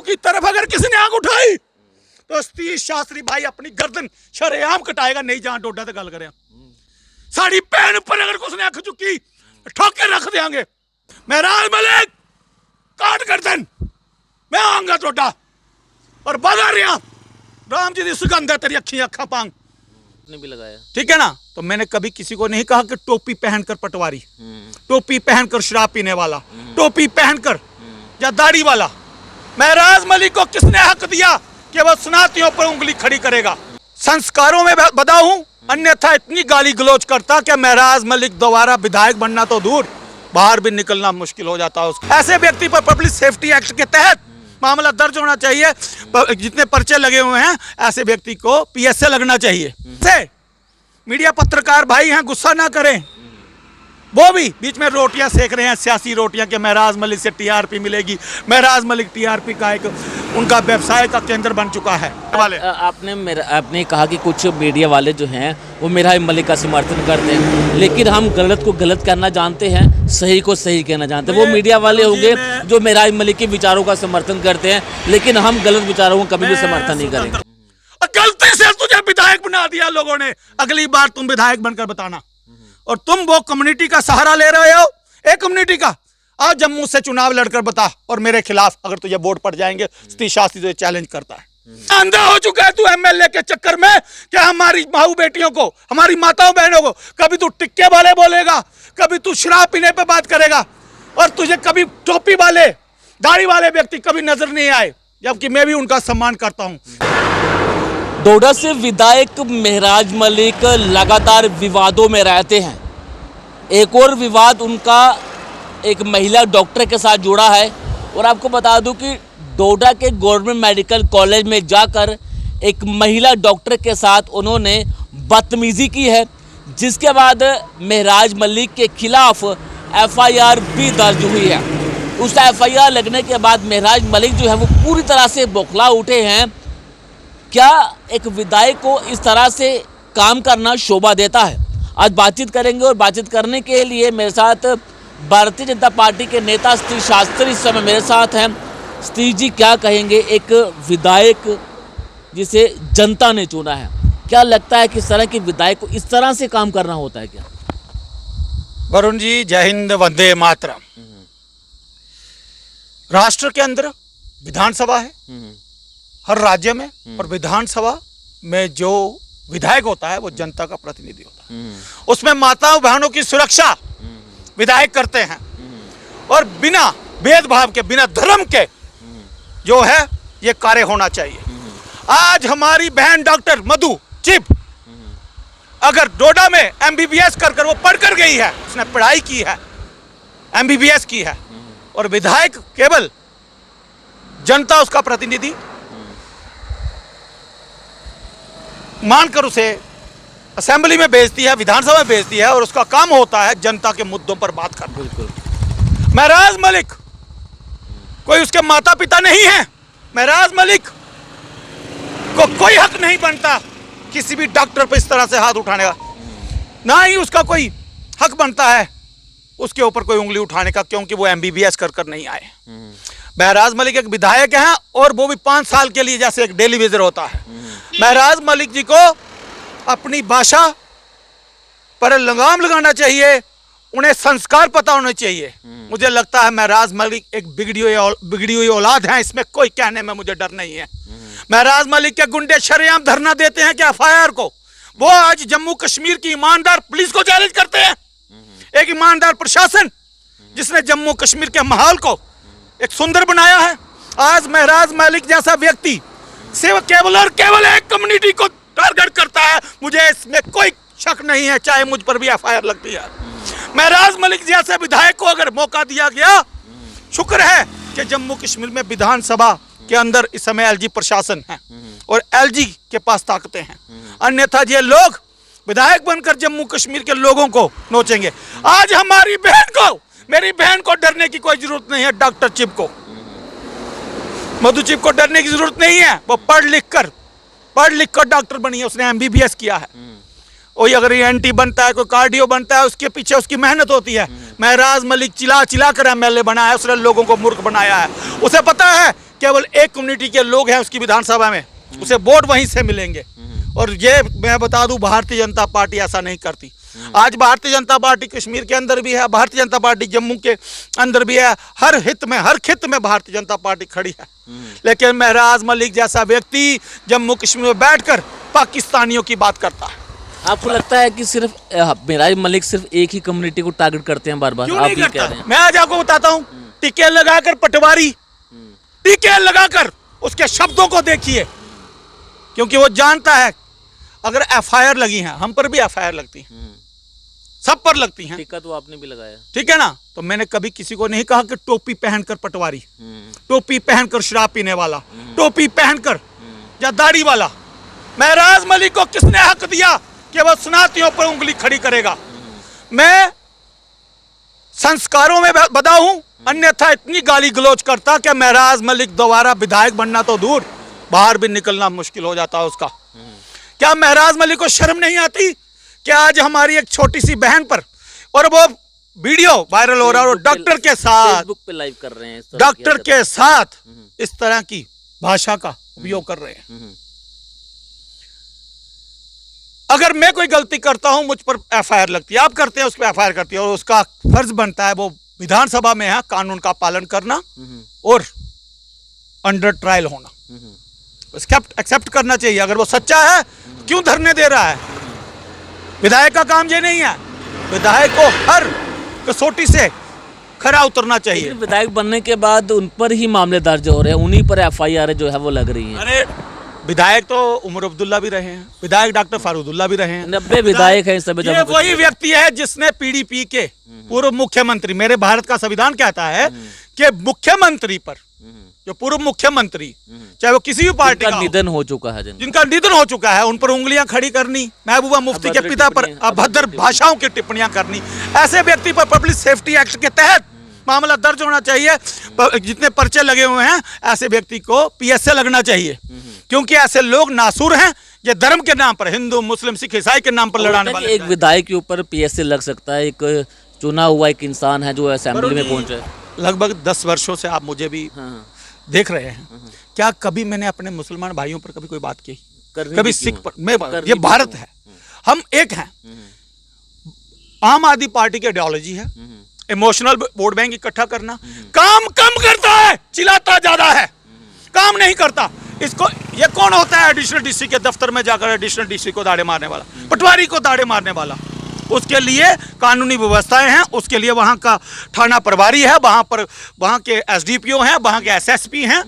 की तरफ अगर किसी ने आंख उठाई तो सतीश शास्त्री भाई अपनी गर्दन शरेआम कटाएगा। नहीं जहां डोडा तो गल करें, साड़ी पैन पर अगर किसी ने आंख चुकी ठोक के रख देंगे। महराज मलिक काट गर्दन, मैं आऊंगा डोडा और बजा रहा राम जी की सुगंध है तेरी अखा पांग ने भी लगाया, ठीक है ना। तो मैंने कभी किसी को नहीं कहा कि टोपी पहनकर पटवारी, टोपी पहनकर शराब पीने वाला, टोपी पहनकर या दाढ़ी वाला। महराज मलिक को किसने हक दिया कि वह सुनातियों पर उंगली खड़ी करेगा? संस्कारों में बदा हूं, अन्यथा इतनी गाली गलौज करता कि महराज मलिक दोबारा विधायक बनना तो दूर, बाहर भी निकलना मुश्किल हो जाता है। ऐसे व्यक्ति पर पब्लिक सेफ्टी एक्ट के तहत मामला दर्ज होना चाहिए। जितने पर्चे लगे हुए हैं ऐसे व्यक्ति को पीएसए लगना चाहिए। से मीडिया पत्रकार भाई हैं, गुस्सा ना करें। वो भी बीच में रोटियां सेक रहे हैं, सियासी रोटियां, कि महराज मलिक से टीआरपी मिलेगी। महराज मलिक टीआरपी का एक उनका व्यवसाय का केंद्र बन चुका है। आपने कहा कि कुछ मीडिया वाले जो हैं वो महराज मलिक का समर्थन करते हैं, लेकिन हम गलत को गलत कहना जानते हैं, सही को सही कहना जानते हैं। वो मीडिया वाले होंगे जो महराज मलिक के विचारों का समर्थन करते हैं, लेकिन हम गलत विचारों का कभी भी समर्थन नहीं करेंगे। गलती से तुझे विधायक बना दिया लोगों ने, अगली बार तुम विधायक बनकर बताना। और तुम वो कम्युनिटी का सहारा ले रहे हो, एक कम्युनिटी का। आज जम्मू से चुनाव लड़कर बता, और मेरे खिलाफ अगर तुझे वोट पड़ जाएंगे, सतीश शास्त्री तुझे चैलेंज करता है। अंधा हो चुका है तू एमएलए के चक्कर में, क्या हमारी माऊ बेटियों को, हमारी माताओं बहनों को कभी तू टिक्के वाले बोलेगा, कभी तू शराब पीने पे बात करेगा, और तुझे कभी टोपी वाले दाढ़ी वाले व्यक्ति कभी नजर नहीं आए, जबकि मैं भी उनका सम्मान करता हूं। डोडा से विधायक महराज मलिक लगातार विवादों में रहते हैं। एक और विवाद उनका एक महिला डॉक्टर के साथ जुड़ा है। और आपको बता दूं कि डोडा के गवर्नमेंट मेडिकल कॉलेज में जाकर एक महिला डॉक्टर के साथ उन्होंने बदतमीजी की है, जिसके बाद महराज मलिक के खिलाफ एफआईआर भी दर्ज हुई है। उस एफआईआर लगने के बाद महराज मलिक जो है वो पूरी तरह से बौखला उठे हैं। क्या एक विधायक को इस तरह से काम करना शोभा देता है? आज बातचीत करेंगे, और बातचीत करने के लिए मेरे साथ भारतीय जनता पार्टी के नेता सतीश शास्त्री इस समय मेरे साथ हैं। सतीश जी, क्या कहेंगे एक विधायक जिसे जनता ने चुना है, क्या लगता है कि इस तरह के विधायक को इस तरह से काम करना होता है क्या? वरुण जी, जय हिंद, वंदे मातरम। राष्ट्र के अंदर विधानसभा है, हर राज्य में, और विधानसभा में जो विधायक होता है वो जनता का प्रतिनिधि होता है। उसमें माताओं बहनों की सुरक्षा विधायक करते हैं, और बिना भेदभाव के, बिना धर्म के जो है ये कार्य होना चाहिए। आज हमारी बहन डॉक्टर मधु चिप अगर डोडा में एमबीबीएस कर वो पढ़कर गई है, उसने पढ़ाई की है, एमबीबीएस की है, और विधायक केवल जनता उसका प्रतिनिधि मानकर उसे असेंबली में भेजती है, विधानसभा में भेजती है, और उसका काम होता है जनता के मुद्दों पर बात करना। बिल्कुल। महराज मलिक कोई उसके माता पिता नहीं है। महराज मलिक को कोई हक नहीं बनता किसी भी डॉक्टर पर इस तरह से हाथ उठाने का, ना ही उसका कोई हक बनता है उसके ऊपर कोई उंगली उठाने का, क्योंकि वो एमबीबीएस कर नहीं आए। महराज मलिक एक विधायक हैं, और वो भी 5 साल के लिए, जैसे एक डेली विजिटर होता है। महराज मलिक जी को अपनी भाषा पर लगाम लगाना चाहिए, उन्हें संस्कार पता होने चाहिए। मुझे लगता है महराज मलिक एक बिगड़ी हुई औलाद है, इसमें कोई कहने में मुझे डर नहीं है। महराज मलिक के गुंडे शरेआम धरना देते हैं कि एफआईआर को, वो आज जम्मू कश्मीर की ईमानदार पुलिस को चैलेंज करते हैं। एक ईमानदार प्रशासन जिसने जम्मू कश्मीर के माहौल को एक सुंदर बनाया है। आज महराज मलिक जैसा व्यक्ति सिर्फ केवल और केवल एक कम्युनिटी को टारगेट करता है, मुझे इसमें कोई शक नहीं है, चाहे मुझ पर भी एफआईआर लगती है। महराज मलिक जैसे विधायक को अगर मौका दिया गया, शुक्र है कि जम्मू कश्मीर में विधानसभा के अंदर इस समय एलजी प्रशासन है, और एलजी के पास ताकतें हैं। अन्यथा ये लोग विधायक बनकर जम्मू कश्मीर के लोगों को नोचेंगे। आज हमारी बहन को, मेरी बहन को डरने की कोई जरूरत नहीं है। डॉक्टर चिप को, मधु चिप को डरने की जरूरत नहीं है। वो पढ़ लिख कर डॉक्टर बनी है, उसने एमबीबीएस किया है। वही अगर एनटी बनता है, कोई कार्डियो बनता है, उसके पीछे उसकी मेहनत होती है। महराज मलिक चिल्ला कर एमएलए बना है, उसने लोगों को मूर्ख बनाया है। उसे पता है केवल एक कम्युनिटी के लोग हैं उसकी विधानसभा में, उसे वोट वहीं से मिलेंगे। और ये मैं बता दूं, भारतीय जनता पार्टी ऐसा नहीं करती। आज भारतीय जनता पार्टी कश्मीर के अंदर भी है, भारतीय जनता पार्टी जम्मू के अंदर भी है, हर हित में, हर खित में भारतीय जनता पार्टी खड़ी है। लेकिन महराज मलिक जैसा व्यक्ति जम्मू कश्मीर में बैठकर पाकिस्तानियों की बात करता है। आपको लगता है कि सिर्फ महराज मलिक सिर्फ एक ही कम्युनिटी को टारगेट करते हैं बार बार? क्यों आप नहीं भी करता? कह रहे हैं। मैं आज आपको बताता हूँ, टीके लगाकर पटवारी, टीके लगाकर उसके शब्दों को देखिए, क्योंकि वो जानता है अगर एफआईआर लगी है, हम पर भी एफआईआर लगती है, सब पर लगती हैं। टीका तो आपने भी लगाया, ठीक है ना? तो मैंने कभी किसी को नहीं कहा कि टोपी पहनकर पटवारी, टोपी पहनकर शराब पीने वाला, टोपी पहनकर या दाढ़ी वाला। महराज मलिक को किसने हक दिया कि वह स्नातियों पर उंगली खड़ी करेगा? मैं संस्कारों में बधा हूं, अन्यथा इतनी गाली गलौज करता कि महराज मलिक दोबारा विधायक बनना तो दूर, बाहर भी निकलना मुश्किल हो जाता उसका। क्या महराज मलिक को शर्म नहीं आती कि आज हमारी एक छोटी सी बहन पर, और वो वीडियो वायरल हो रहा है, और डॉक्टर के साथ, फेसबुक पे लाइव कर रहे हैं, डॉक्टर के साथ इस तरह की भाषा का उपयोग कर रहे हैं। अगर मैं कोई गलती करता हूं, मुझ पर एफआईआर लगती है, आप करते हैं उस पर एफआईआर करती है, और उसका फर्ज बनता है वो विधानसभा में है कानून का पालन करना और अंडर ट्रायल होना, एक्सेप्ट करना चाहिए। अगर वो सच्चा है तो क्यों धरने दे रहा है? विधायक का काम ये नहीं है, विधायक को हर कसौटी से खरा उतरना चाहिए। लेकिन विधायक बनने के बाद उन पर ही मामले दर्ज हो रहे हैं, उन्हीं पर एफआईआर जो है वो लग रही है। अरे विधायक तो उमर अब्दुल्ला भी रहे हैं, विधायक डॉक्टर फारूदुल्ला भी रहे हैं, 90 विधायक हैं सब। ये वही व्यक्ति है जिसने पीडीपी के पूर्व मुख्यमंत्री, मेरे भारत का संविधान कहता है कि मुख्यमंत्री पर, जो पूर्व मुख्यमंत्री चाहे वो किसी भी पार्टी का निधन हो चुका है, जिनका निधन हो चुका है, उन पर उंगलियां खड़ी करनी, महबूबा मुफ्ती के पिता पर अभद्र भाषाओं की टिप्पणियां करनी, ऐसे व्यक्ति पर पब्लिक सेफ्टी एक्ट के तहत मामला दर्ज होना चाहिए। जितने पर्चे लगे हुए हैं ऐसे व्यक्ति को पीएसए लगना चाहिए, क्योंकि ऐसे लोग नासूर हैं, ये धर्म के नाम पर, हिंदू मुस्लिम सिख ईसाई के नाम पर लड़ाने वाले। एक विधायक के ऊपर पीएसए लग सकता है, एक चुना हुआ एक इंसान है जो असेंबली में पहुंचा है। लगभग 10 वर्षों से आप मुझे भी देख रहे हैं, क्या कभी मैंने अपने मुसलमान भाइयों पर कभी कोई बात की? कभी सिख पर? मैं ये भारत है, हम एक हैं। आम आदमी पार्टी की आइडियोलॉजी है इमोशनल वोट बैंक इकट्ठा करना, काम कम करता है, चिल्लाता ज्यादा है, काम नहीं करता। इसको, ये कौन होता है एडिशनल डीसी के दफ्तर में जाकर एडिशनल डीसी को दाड़े मारने वाला, पटवारी को दाड़े मारने वाला? उसके लिए कानूनी व्यवस्थाएं हैं, उसके लिए वहां का थाना प्रभारी है, वहां के एसडीपीओ हैं, वहां के एसएसपी हैं,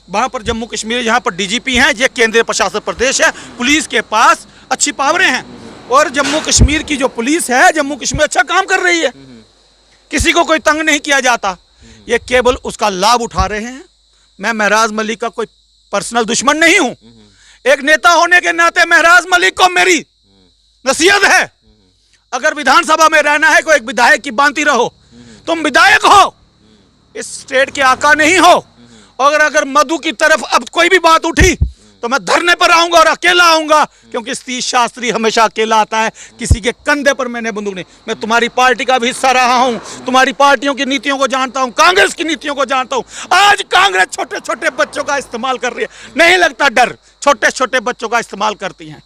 वहां पर जम्मू कश्मीर जहां पर डीजीपी हैं, ये केंद्रीय प्रशासन प्रदेश है, पुलिस के पास अच्छी पावरें हैं, और जम्मू कश्मीर की जो पुलिस है, जम्मू कश्मीर अच्छा काम कर रही है, किसी को कोई तंग नहीं किया जाता, ये केवल उसका लाभ उठा रहे हैं। मैं महराज मलिक का कोई पर्सनल दुश्मन नहीं हूं, एक नेता होने के नाते महराज मलिक को मेरी नसीहत है, अगर विधानसभा में रहना है कोई एक विधायक की बांती रहो, तुम विधायक हो, इस स्टेट के आका नहीं हो, और अगर मधु की तरफ अब कोई भी बात उठी तो मैं धरने पर आऊंगा और अकेला आऊंगा, क्योंकि सतीश शास्त्री हमेशा अकेला आता है, किसी के कंधे पर मैंने बंदूक नहीं। मैं तुम्हारी पार्टी का भी हिस्सा रहा हूं, तुम्हारी पार्टियों की नीतियों को जानता हूं, कांग्रेस की नीतियों को जानता हूं। आज कांग्रेस छोटे छोटे बच्चों का इस्तेमाल कर रही है, नहीं लगता डर, छोटे छोटे बच्चों का इस्तेमाल करती हैं।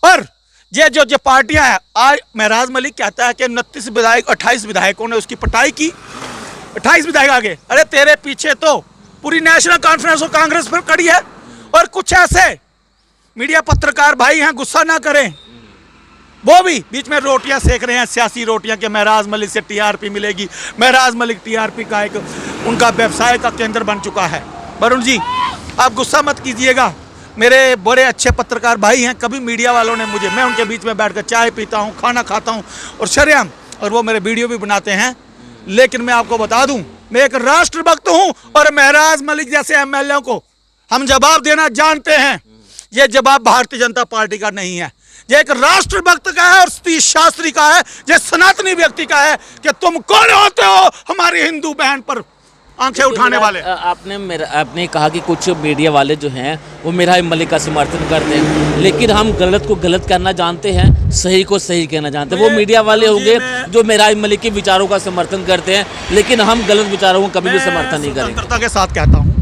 और ये जो पार्टियां हैं, आज महराज मलिक कहता है कि 29 विधायक 28 विधायकों ने उसकी पटाई की, 28 विधायक आगे। अरे तेरे पीछे तो पूरी नेशनल कॉन्फ्रेंस और कांग्रेस पर खड़ी है, और कुछ ऐसे मीडिया पत्रकार भाई हैं, गुस्सा ना करें, वो भी बीच में रोटियां सेक रहे हैं, सियासी रोटियां, कि महराज मलिक से टीआरपी मिलेगी। महराज मलिक टीआरपी का एक उनका व्यवसाय का केंद्र बन चुका है। वरुण जी, आप गुस्सा मत कीजिएगा, मेरे बड़े अच्छे पत्रकार भाई हैं, कभी मीडिया वालों ने मुझे, मैं उनके बीच में बैठकर चाय पीता हूं, खाना खाता हूं और शर्म, और वो मेरे वीडियो भी बनाते हैं। लेकिन मैं आपको बता दूं, मैं एक राष्ट्रभक्त हूं, और महराज मलिक जैसे एमएलए को हम जवाब देना जानते हैं। ये जवाब भारतीय जनता पार्टी का नहीं है, ये एक राष्ट्रभक्त का है और सतीश शास्त्री का है, ये सनातनी व्यक्ति का है कि तुम कौन होते हो हमारी हिंदू बहन पर आंखें उठाने वाले। आपने कहा कि कुछ मीडिया वाले जो हैं वो महराज मलिक का समर्थन करते हैं, लेकिन हम गलत को गलत करना जानते हैं, सही को सही कहना जानते हैं। वो मीडिया वाले होंगे जो मेहराज मलिक के विचारों का समर्थन करते हैं, लेकिन हम गलत विचारों को कभी भी समर्थन नहीं करेंगे। स्वतंत्रता के साथ कहता हूँ,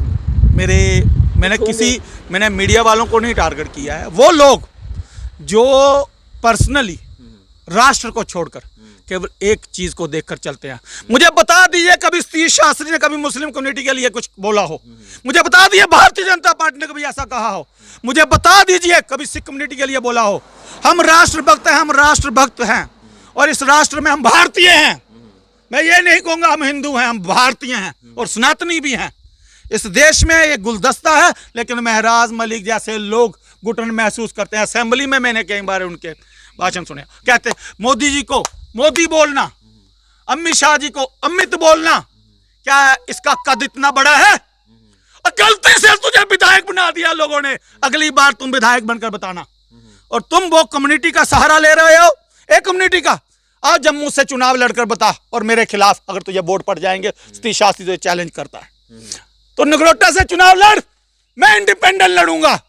मैंने मीडिया वालों को नहीं टारगेट किया है। वो लोग जो पर्सनली राष्ट्र को छोड़कर केवल एक चीज को देखकर चलते हैं। मुझे बता दीजिए कभी सतीश शास्त्री ने कभी मुस्लिम कम्युनिटी के लिए कुछ बोला हो? मुझे बता दीजिए भारतीय जनता पार्टी ने कभी ऐसा कहा हो? मुझे बता दीजिए कभी सिख कम्युनिटी के लिए बोला हो? हम राष्ट्रभक्त हैं, हम राष्ट्रभक्त हैं, और इस राष्ट्र में हम भारतीय हैं। मैं ये नहीं कहूंगा हम हिंदू हैं, हम भारतीय हैं और सनातनी भी हैं। इस देश में ये गुलदस्ता है, लेकिन महराज मलिक जैसे लोग घुटन महसूस करते हैं। असेंबली में मैंने कई बार उनके भाषण सुने, कहते मोदी जी को मोदी बोलना, अमित शाह जी को अमित बोलना, क्या इसका कद इतना बड़ा है? और गलती से तुझे विधायक बना दिया लोगों ने, अगली बार तुम विधायक बनकर बताना। और तुम वो कम्युनिटी का सहारा ले रहे हो, एक कम्युनिटी का। आज जम्मू से चुनाव लड़कर बता, और मेरे खिलाफ अगर तुझे वोट पड़ जाएंगे, सतीश शास्त्री तुझे चैलेंज करता है तो नगरोटा से चुनाव लड़, मैं इंडिपेंडेंट लड़ूंगा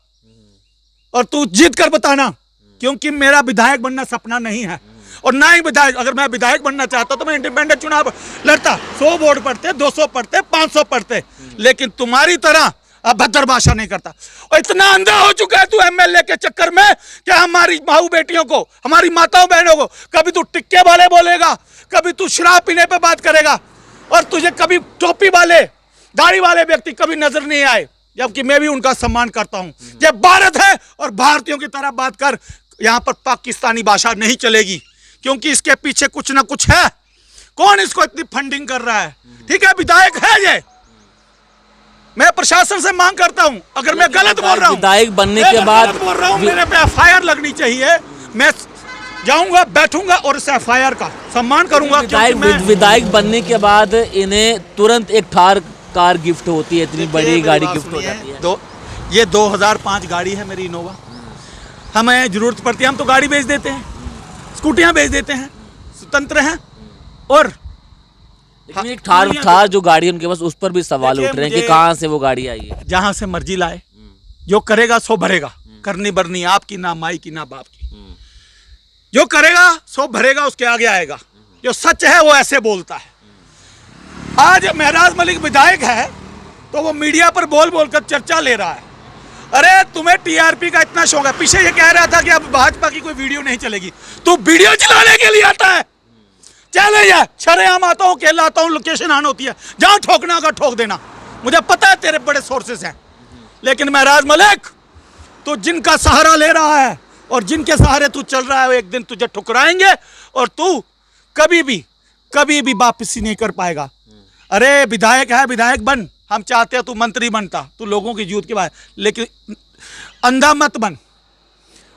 और तू जीत कर बताना, क्योंकि मेरा विधायक बनना सपना नहीं है। और ना ही विधायक, अगर मैं विधायक बनना चाहता तो मैं इंडिपेंडेंट चुनाव लड़ता, 100 वोट पड़ते, 200 पड़ते, 500 पड़ते, लेकिन तुम्हारी तरह अभद्र भाषा नहीं करता। और इतना अंधा हो चुका है तू एमएलए के चक्कर में कि हमारी माऊ बेटियों को, हमारी माताओं बहनों को कभी तू टिक्के वाले बोलेगा, कभी तू शराब पीने पे बात करेगा, और तुझे कभी टोपी वाले दाढ़ी वाले व्यक्ति कभी नजर नहीं आए, जबकि मैं भी उनका सम्मान करता हूं। ये भारत है और भारतीयों की तरह बात कर। यहां पर पाकिस्तानी भाषा नहीं चलेगी, क्योंकि इसके पीछे कुछ ना कुछ है। कौन इसको इतनी फंडिंग कर रहा है? ठीक है, विधायक है ये, मैं प्रशासन से मांग करता हूं, अगर मैं गलत बोल रहा हूं, विधायक बनने के बाद बोल रहा हूं, मेरे पे एफआईआर लगनी चाहिए। मैं जाऊंगा, बैठूंगा और इस एफआईआर का सम्मान करूंगा। विधायक बनने के बाद इन्हें तुरंत एक थार कार गिफ्ट होती है, इतनी बड़ी गाड़ी गिफ्ट हो जाती है। ये 2005 गाड़ी है मेरी इनोवा। हमें जरूरत पड़ती है हम तो गाड़ी बेच देते हैं, स्कूटियां बेच देते हैं, स्वतंत्र हैं। और लेकिन एक थार जो गाड़ी उनके पास, उस पर भी सवाल उठ रहे हैं कि कहां से वो गाड़ी आई है। जहां से मर्जी लाए, जो करेगा सो भरेगा, करनी बरनी आपकी, ना माई की ना बाप की। जो करेगा सो भरेगा, उसके आगे आएगा। जो सच है वो ऐसे बोलता है। आज महराज मलिक विधायक है तो वो मीडिया पर बोल बोल कर चर्चा ले रहा है। अरे तुम्हें टीआरपी का इतना शौक है, पीछे ये कह रहा था कि अब भाजपा की कोई वीडियो नहीं चलेगी, तू वीडियो चलाने के लिए आता है? चैलेंज है, शरेआम आता हूँ, कहलाता हूँ, लोकेशन ऑन होती है, जहां ठोकना होगा ठोक देना। मुझे पता है तेरे बड़े सोर्सेस हैं, लेकिन महराज मलिक तू जिनका सहारा ले रहा है और जिनके सहारे तू चल रहा है, एक दिन तुझे ठुकराएंगे और तू कभी भी वापसी नहीं कर पाएगा। अरे विधायक है, विधायक बन, हम चाहते हैं तू मंत्री बनता, तू लोगों की जूत की बात, लेकिन अंधा मत बन।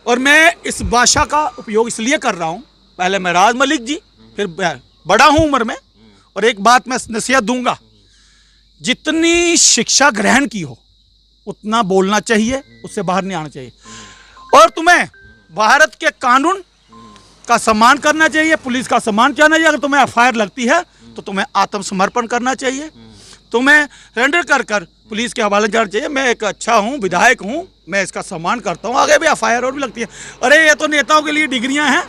और मैं इस भाषा का उपयोग इसलिए कर रहा हूं, पहले महराज मलिक जी, फिर बड़ा हूं उम्र में, और एक बात मैं नसीहत दूंगा, जितनी शिक्षा ग्रहण की हो उतना बोलना चाहिए, उससे बाहर नहीं आना चाहिए। और तुम्हें भारत के कानून का सम्मान करना चाहिए, पुलिस का सम्मान करना चाहिए। अगर तुम्हें एफआईआर लगती है तो तुम्हें आत्मसमर्पण करना चाहिए, तुम्हें सरेंडर कर पुलिस के हवाले करना चाहिए। मैं एक अच्छा हूँ, विधायक हूँ, मैं इसका सम्मान करता हूँ। आगे भी एफआईआर और भी लगती है। अरे ये तो नेताओं के लिए डिग्रियां हैं,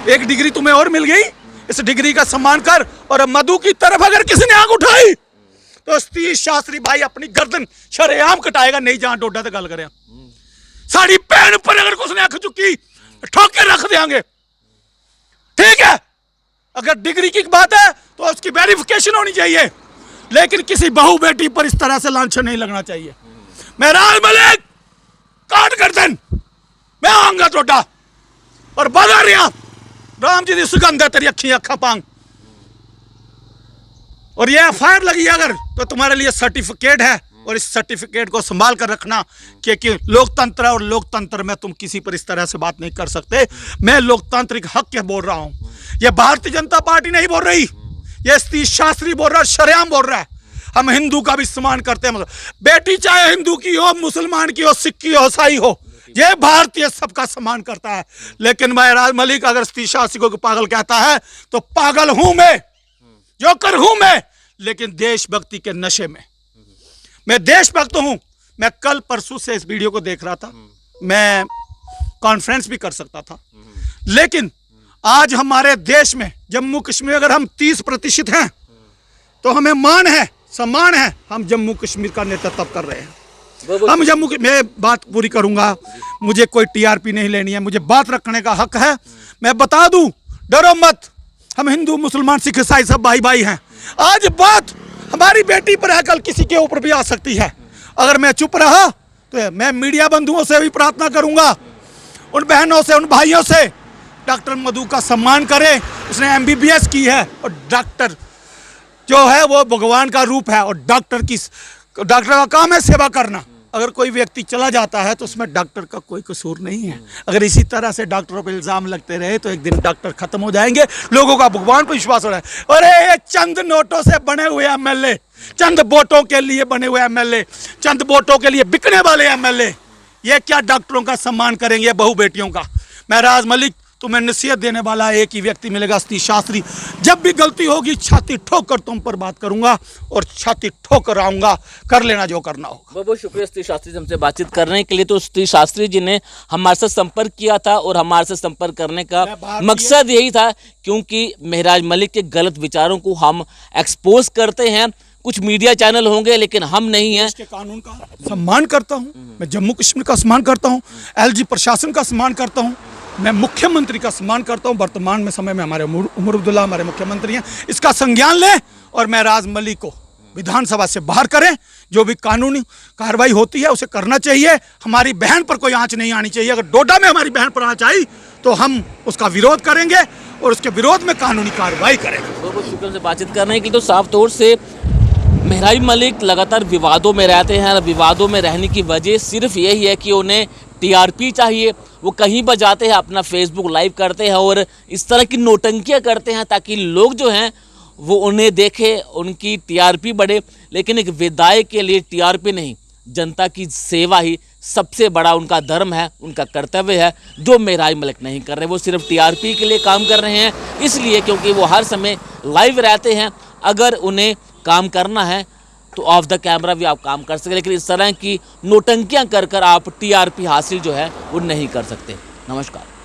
एक डिग्री तुम्हें और मिल गई, इस डिग्री का सम्मान कर। और मधु की तरफ अगर किसी ने आंख उठाई तो सतीश शास्त्री भाई अपनी गर्दन शरेआम कटाएगा, नहीं जहां डोडा से गल करें। साड़ी पहन पर अगर उसने आंख चुकी ठोक के रख देंगे, ठीक है? अगर डिग्री की बात है तो उसकी वेरिफिकेशन होनी चाहिए, लेकिन किसी बहू बेटी पर इस तरह से लांछन नहीं लगना चाहिए। महराज मलिक काट गर्दन, मैं आऊंगा टोटा और बजा रिया राम जी की सुगंध है तेरी अखी अखा पांग। और ये एफआईआर लगी अगर, तो तुम्हारे लिए सर्टिफिकेट है, और इस सर्टिफिकेट को संभाल कर रखना, क्योंकि लोकतंत्र है और लोकतंत्र में तुम किसी पर इस तरह से बात नहीं कर सकते। मैं लोकतांत्रिक हक के बोल रहा हूं, ये भारतीय जनता पार्टी नहीं बोल रही, ये सतीश शास्त्री बोल रहा है, शरेआम बोल रहा है। हम हिंदू का भी सम्मान करते हैं, बेटी चाहे हिंदू की हो, मुसलमान की हो, सिख की हो, ईसाई हो, ये भारतीय सबका सम्मान करता है। लेकिन महराज मलिक अगर सतीश शास्त्री को पागल कहता है तो पागल हूं मैं, जोकर हूं मैं, लेकिन देशभक्ति के नशे में। मैं देशभक्त हूं। मैं कल परसों से इस वीडियो को देख रहा था, मैं कॉन्फ्रेंस भी कर सकता था, लेकिन आज हमारे देश में जम्मू कश्मीर अगर हम 30% हैं तो हमें मान है, सम्मान है, हम जम्मू कश्मीर का नेतृत्व कर रहे हैं। हम मैं बात पूरी करूंगा, मुझे कोई टीआरपी नहीं लेनी है, मुझे बात रखने का हक है। मैं बता दूं, डरो मत, हम हिंदू मुसलमान सिख ईसाई सब भाई भाई हैं। आज बात हमारी बेटी पर है, कल किसी के ऊपर भी आ सकती है। अगर मैं चुप रहा तो मैं मीडिया बंधुओं से भी प्रार्थना करूंगा, उन बहनों से, उन भाइयों से, डॉक्टर मधु का सम्मान करें। उसने MBBS की है और डॉक्टर जो है वो भगवान का रूप है और डॉक्टर का काम है सेवा करना। अगर कोई व्यक्ति चला जाता है तो उसमें डॉक्टर का कोई कसूर नहीं है। अगर इसी तरह से डॉक्टरों पर इल्ज़ाम लगते रहे तो एक दिन डॉक्टर खत्म हो जाएंगे, लोगों का भगवान पर विश्वास हो रहा है। अरे ये चंद नोटों से बने हुए MLA, चंद वोटों के लिए बने हुए MLA, चंद वोटों के लिए बिकने वाले MLA, ये क्या डॉक्टरों का सम्मान करेंगे, बहू बेटियों का? महराज मलिक, तुम्हें नसीहत देने वाला एक ही व्यक्ति मिलेगा, सतीश शास्त्री। जब भी गलती होगी छाती ठोक कर तुम पर बात करूंगा और छाती ठोक कर आऊंगा, कर लेना जो करना होगा। बहुत बहुत शुक्रिया सतीश शास्त्री जी हमसे बातचीत करने के लिए। तो सतीश शास्त्री जी ने हमारे साथ संपर्क किया था और हमारे साथ संपर्क करने का मकसद यही था क्योंकि महराज मलिक के गलत विचारों को हम एक्सपोज करते हैं। कुछ मीडिया चैनल होंगे लेकिन हम नहीं हैं। इसके कानून का सम्मान करता हूँ, मैं जम्मू कश्मीर का सम्मान करता हूँ, LG प्रशासन का सम्मान करता हूँ, मैं मुख्यमंत्री का सम्मान करता हूँ। वर्तमान में समय में हमारे उमर अब्दुल्ला हमारे मुख्यमंत्री हैं। इसका संज्ञान लें और महराज मलिक को विधानसभा से बाहर करें। जो भी कानूनी कार्रवाई होती है उसे करना चाहिए। हमारी बहन पर कोई आंच नहीं आनी चाहिए। अगर डोडा में हमारी बहन पर आंच आई तो हम उसका विरोध करेंगे और उसके विरोध में कानूनी कार्रवाई करेंगे। बहुत बहुत शुक्रिया से बातचीत करने के लिए। तो साफ तौर से महराज मलिक लगातार विवादों में रहते हैं। विवादों में रहने की वजह सिर्फ यही है कि उन्हें TRP चाहिए। वो कहीं पर जाते हैं, अपना फेसबुक लाइव करते हैं और इस तरह की नौटंकियां करते हैं ताकि लोग जो हैं वो उन्हें देखें, उनकी TRP बढ़े। लेकिन एक विधायक के लिए TRP नहीं, जनता की सेवा ही सबसे बड़ा उनका धर्म है, उनका कर्तव्य है, जो महराज मलिक नहीं कर रहे। वो सिर्फ TRP के लिए काम कर रहे हैं, इसलिए क्योंकि वो हर समय लाइव रहते हैं। अगर उन्हें काम करना है तो ऑफ द कैमरा भी आप काम कर सकते, लेकिन इस तरह की नौटंकियां कर कर आप TRP हासिल जो है वो नहीं कर सकते। नमस्कार।